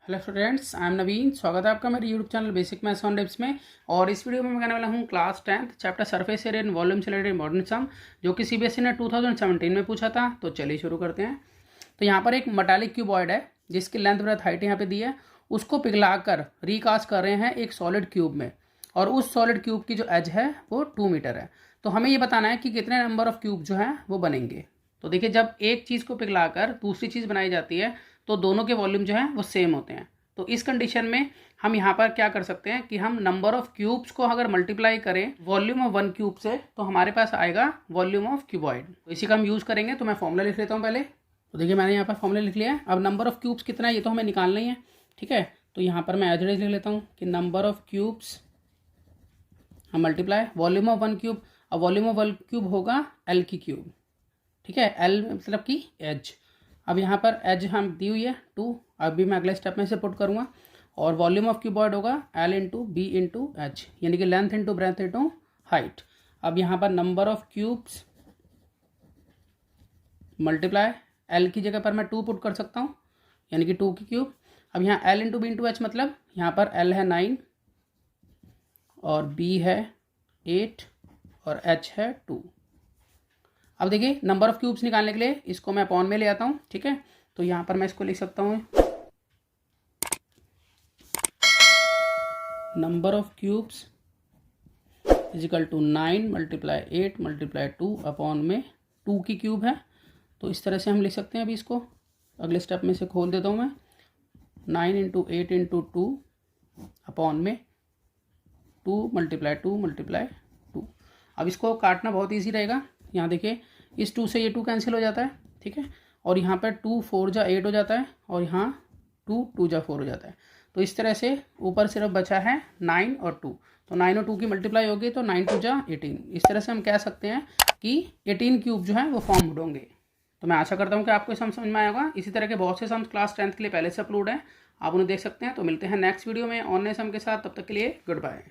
Hello students, I am नवीन। स्वागत है आपका मेरे YouTube channel basic maths on tips में। और इस वीडियो में मैं कहने वाला हूँ class 10th chapter surface area and volume से रिलेटेड इम्पोर्टेंट सम, जो कि सीबीएसई ने 2017 में पूछा था। तो चलिए शुरू करते हैं। तो यहाँ पर एक मेटालिक क्यूबॉइड है जिसकी लेंथ ब्रेथ हाइट यहाँ पे दी है। उसको पिघलाकर रिकास्ट कर रहे हैं एक सॉलिड क्यूब में, और उस सॉलिड क्यूब की जो एज है वो 2 मीटर है। तो हमें ये बताना है कि कितने नंबर ऑफ क्यूब जो है वो बनेंगे। तो देखिए, जब एक चीज़ को पिघलाकर दूसरी चीज़ बनाई जाती है तो दोनों के वॉल्यूम जो है वो सेम होते हैं। तो इस कंडीशन में हम यहाँ पर क्या कर सकते हैं कि हम नंबर ऑफ क्यूब्स को अगर मल्टीप्लाई करें वॉल्यूम ऑफ 1 क्यूब से, तो हमारे पास आएगा वॉल्यूम ऑफ क्यूबॉइड। तो इसी का हम यूज़ करेंगे। तो मैं फॉर्मूला लिख लेता हूँ पहले। तो देखिए, मैंने यहाँ पर फॉर्मूला लिख लिया है। अब नंबर ऑफ क्यूब्स कितना है ये तो हमें निकालना ही है, ठीक है। तो यहाँ पर मैं एज इट इज लिख लेता हूँ कि नंबर ऑफ क्यूब्स हम मल्टीप्लाई वॉल्यूम ऑफ 1 क्यूब। अब वॉल्यूम ऑफ 1 क्यूब होगा एल की क्यूब, ठीक है। एल मतलब की एज। अब यहाँ पर एज हम दी हुई है 2। अभी मैं अगले स्टेप में से पुट करूँगा। और वॉल्यूम ऑफ क्यूबॉइड होगा L into B into H, यानी कि length into breadth into height. अब यहाँ पर number of cubes multiply L की जगह पर मैं 2 पुट कर सकता हूँ, यानी कि 2 की क्यूब। अब यहाँ L into B into H मतलब यहाँ पर एल है 9 और बी है 8 और एच है 2। अब देखिए, नंबर ऑफ क्यूब्स निकालने के लिए इसको मैं अपॉन में ले आता हूँ, ठीक है। तो यहाँ पर मैं इसको लिख सकता हूँ number of cubes is equal to 9 multiply 8 multiply 2 upon में 2 की क्यूब है। तो इस तरह से हम लिख सकते हैं। अभी इसको अगले स्टेप में से खोल देता हूँ मैं। 9 इंटू 8 इंटू 2 अपॉन में 2 मल्टीप्लाई 2 मल्टीप्लाई 2। अब इसको काटना बहुत ईजी रहेगा। यहाँ देखिए, इस 2 से ये 2 कैंसिल हो जाता है, ठीक है। और यहाँ पर 2 4 जा 8 हो जाता है, और यहाँ 2 2 जा 4 हो जाता है। तो इस तरह से ऊपर सिर्फ बचा है 9 और 2। तो 9 और 2 की मल्टीप्लाई होगी तो 9 2 जा 18। इस तरह से हम कह सकते हैं कि 18 क्यूब जो है वो फॉर्म होंगे। तो मैं आशा करता हूँ कि आपको सम समझ में आया होगा। इसी तरह के बहुत से सम क्लास 10th के लिए पहले से अपलोड हैं, आप उन्हें देख सकते हैं। तो मिलते हैं नेक्स्ट वीडियो में और नए सम के साथ। तब तक के लिए गुड बाय।